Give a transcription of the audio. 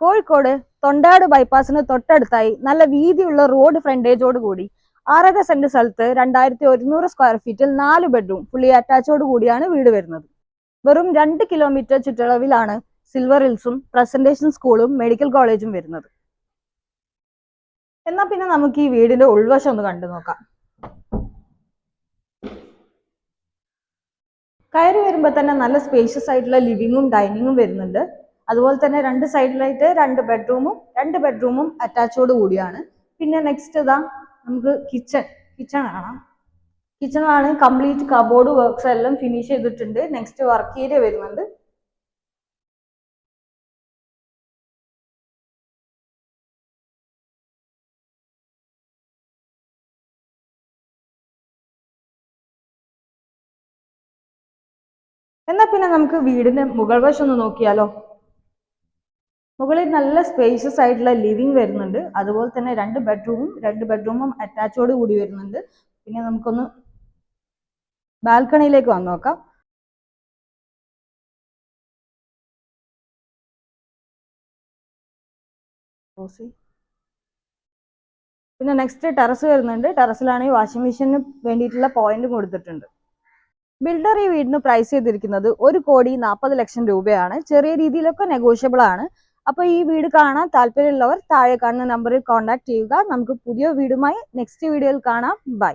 കോഴിക്കോട് തൊണ്ടാട് ബൈപ്പാസിന് തൊട്ടടുത്തായി നല്ല വീതിയുള്ള റോഡ് ഫ്രണ്ടേജോട് കൂടി 6.5 സെന്റ് സ്ഥലത്ത് 2100 സ്ക്വയർ ഫീറ്റിൽ 4 ബെഡ്റൂം ഫുള്ളി അറ്റാച്ചോട് കൂടിയാണ് വീട് വരുന്നത്. വെറും 2 കിലോമീറ്റർ ചുറ്റളവിലാണ് സിൽവർ ഹിൽസും പ്രസന്റേഷൻ സ്കൂളും മെഡിക്കൽ കോളേജും വരുന്നത്. എന്നാ പിന്നെ നമുക്ക് ഈ വീടിന്റെ ഉൾവശം ഒന്ന് കണ്ടു നോക്കാം. കയറി വരുമ്പോൾ തന്നെ നല്ല സ്പേഷ്യസ് ആയിട്ടുള്ള ലിവിങ്ങും ഡൈനിങ്ങും വരുന്നുണ്ട്. അതുപോലെ തന്നെ 2 സൈഡിലായിട്ട് 2 ബെഡ്റൂമും അറ്റാച്ചോട് കൂടിയാണ്. പിന്നെ നെക്സ്റ്റ് ഇതാ നമുക്ക് കിച്ചൺ കാണാം. കിച്ചണാണ് കംപ്ലീറ്റ് കബോർഡ് വർക്ക്സ് എല്ലാം ഫിനിഷ് ചെയ്തിട്ടുണ്ട്. നെക്സ്റ്റ് വർക്ക് ഏരിയ വരുന്നുണ്ട്. എന്നാ പിന്നെ നമുക്ക് വീടിന്റെ മുകൾ വശം ഒന്ന് നോക്കിയാലോ. മുകളിൽ നല്ല സ്പേഷ്യസ് ആയിട്ടുള്ള ലിവിംഗ് വരുന്നുണ്ട്. അതുപോലെ തന്നെ 2 ബെഡ്റൂമും അറ്റാച്ചോട് കൂടി വരുന്നുണ്ട്. പിന്നെ നമുക്കൊന്ന് ബാൽക്കണിയിലേക്ക് വന്നു നോക്കാം. പിന്നെ നെക്സ്റ്റ് ടെറസ് വരുന്നുണ്ട്. ടെറസിലാണെങ്കിൽ വാഷിംഗ് മെഷീന് വേണ്ടിയിട്ടുള്ള പോയിന്റ് കൊടുത്തിട്ടുണ്ട്. ബിൽഡർ ഈ വീടിന് പ്രൈസ് ചെയ്തിരിക്കുന്നത് 1,40,00,000 രൂപയാണ്. ചെറിയ രീതിയിലൊക്കെ നെഗോഷ്യബിൾ ആണ്. അപ്പൊ ഈ വീട് കാണാൻ താല്പര്യമുള്ളവർ താഴെ കാണുന്ന നമ്പറിൽ കോൺടാക്ട് ചെയ്യുക. നമുക്ക് പുതിയ വീടുമായി നെക്സ്റ്റ് വീഡിയോയിൽ കാണാം. ബൈ.